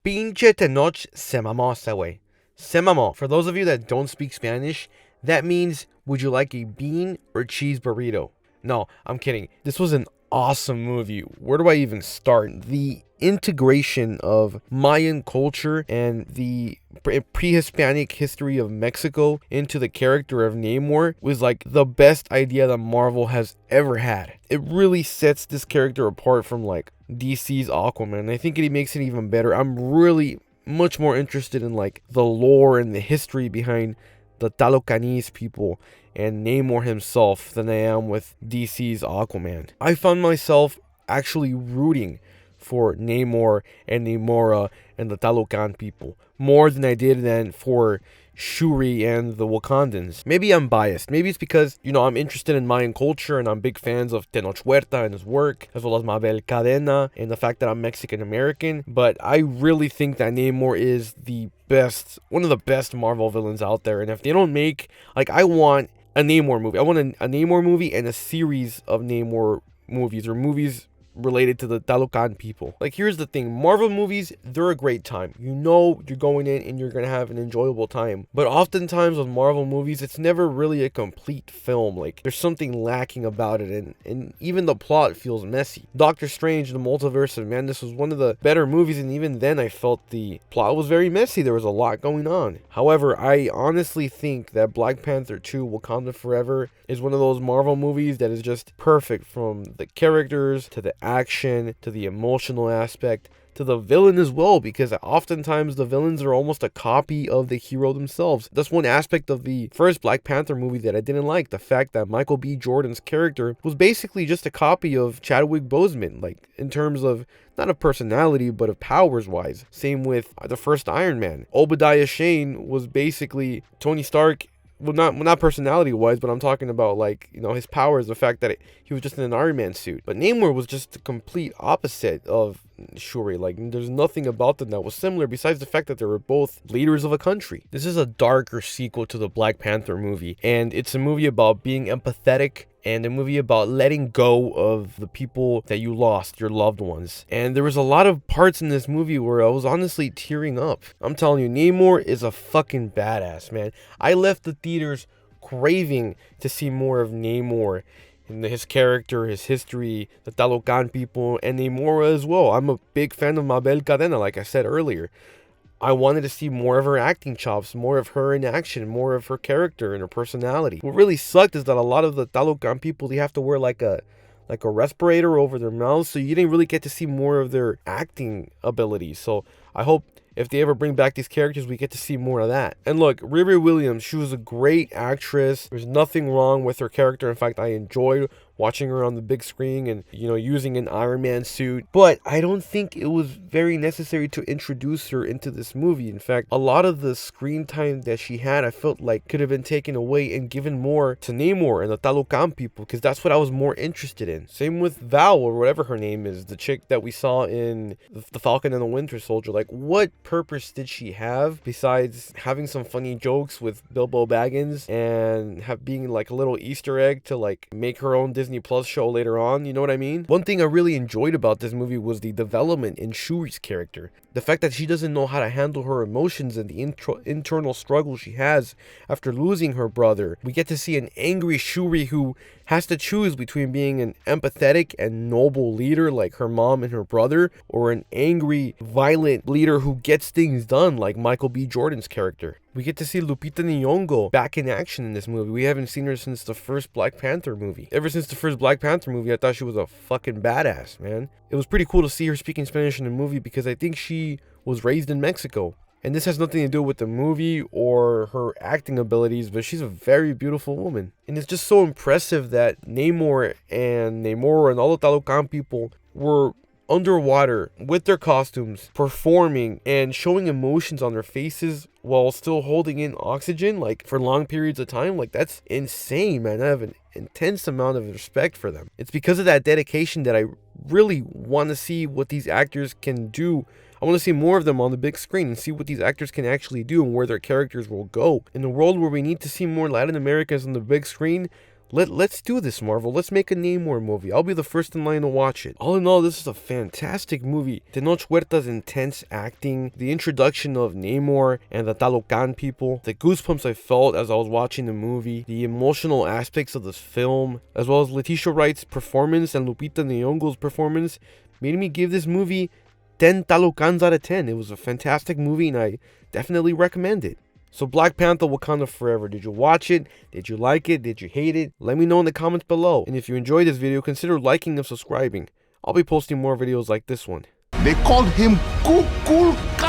Pinche Tenoch se mamó ese way. Se mamó. For those of you that don't speak Spanish, that means would you like a bean or cheese burrito? No, I'm kidding. This was an awesome movie. Where do I even start? The integration of Mayan culture and the pre-Hispanic history of Mexico into the character of Namor was like the best idea that Marvel has ever had. It really sets this character apart from like DC's Aquaman. I think it makes it even better. I'm really much more interested in like the lore and the history behind the Talokanese people and Namor himself than I am with DC's Aquaman. I found myself actually rooting for Namor and Namora and the Talokan people more than I did then for Shuri and the Wakandans. Maybe I'm biased. Maybe it's because, I'm interested in Mayan culture and I'm big fans of Tenoch Huerta and his work, as well as Mabel Cadena and the fact that I'm Mexican American. But I really think that Namor is one of the best Marvel villains out there. And if they don't make, I want a Namor movie. I want a Namor movie and a series of Namor movies or movies related to the Talokan people. Here's the thing. Marvel movies, they're a great time. You're going in and you're going to have an enjoyable time. But oftentimes with Marvel movies, it's never really a complete film. There's something lacking about it, and even the plot feels messy. Doctor Strange, The Multiverse of Madness was one of the better movies, and even then I felt the plot was very messy. There was a lot going on. However, I honestly think that Black Panther 2, Wakanda Forever, is one of those Marvel movies that is just perfect, from the characters to the action to the emotional aspect to the villain as well, because oftentimes the villains are almost a copy of the hero themselves. That's one aspect of the first Black Panther movie that I didn't like, the fact that Michael B. Jordan's character was basically just a copy of Chadwick Boseman, in terms of not of personality but of powers wise. Same with the first Iron Man. Obadiah Shane was basically Tony Stark. Well, not personality wise, but I'm talking about his powers, the fact that he was just in an Iron Man suit. But Namor was just the complete opposite of Shuri. There's nothing about them that was similar besides the fact that they were both leaders of a country. This is a darker sequel to the Black Panther movie, and it's a movie about being empathetic and a movie about letting go of the people that you lost, your loved ones. And there was a lot of parts in this movie where I was honestly tearing up. I'm telling you, Namor is a fucking badass, man. I left the theaters craving to see more of Namor and his character, his history, the Talokan people, and Namora as well. I'm a big fan of Mabel Cadena, like I said earlier. I wanted to see more of her acting chops, more of her in action, more of her character and her personality. What really sucked is that a lot of the Talokan people, they have to wear like a respirator over their mouths, so you didn't really get to see more of their acting abilities. So I hope if they ever bring back these characters, we get to see more of that. And look, Riri Williams, she was a great actress. There's nothing wrong with her character. In fact, I enjoyed watching her on the big screen and, using an Iron Man suit. But I don't think it was very necessary to introduce her into this movie. In fact, a lot of the screen time that she had, I felt like could have been taken away and given more to Namor and the Talokan people, because that's what I was more interested in. Same with Val, or whatever her name is, the chick that we saw in The Falcon and the Winter Soldier. What purpose did she have besides having some funny jokes with Bilbo Baggins and being a little Easter egg to make her own Disney Plus show later on? You know what I mean? One thing I really enjoyed about this movie was the development in Shuri's character. The fact that she doesn't know how to handle her emotions and the internal struggle she has after losing her brother. We get to see an angry Shuri who has to choose between being an empathetic and noble leader like her mom and her brother, or an angry, violent leader who gets things done like Michael B. Jordan's character. We get to see Lupita Nyong'o back in action in this movie. We haven't seen her since the first Black Panther movie. Ever since the first Black Panther movie, I thought she was a fucking badass, man. It was pretty cool to see her speaking Spanish in the movie because I think she was raised in Mexico. And this has nothing to do with the movie or her acting abilities, but she's a very beautiful woman. And it's just so impressive that Namor and Namora and all the Talokan people were underwater with their costumes, performing and showing emotions on their faces while still holding in oxygen for long periods of time. That's insane, man. I have an intense amount of respect for them. It's because of that dedication that I really want to see what these actors can do. I want to see more of them on the big screen and see what these actors can actually do and where their characters will go. In a world where we need to see more Latin Americans on the big screen, Let's do this, Marvel. Let's make a Namor movie. I'll be the first in line to watch it. All in all, this is a fantastic movie. Tenoch Huerta's intense acting, the introduction of Namor and the Talokan people, the goosebumps I felt as I was watching the movie, the emotional aspects of this film, as well as Letitia Wright's performance and Lupita Nyong'o's performance, made me give this movie 10 Talokans out of 10. It was a fantastic movie and I definitely recommend it. So Black Panther Wakanda Forever, did you watch it? Did you like it? Did you hate it? Let me know in the comments below. And if you enjoyed this video, consider liking and subscribing. I'll be posting more videos like this one. They called him Kukulkan.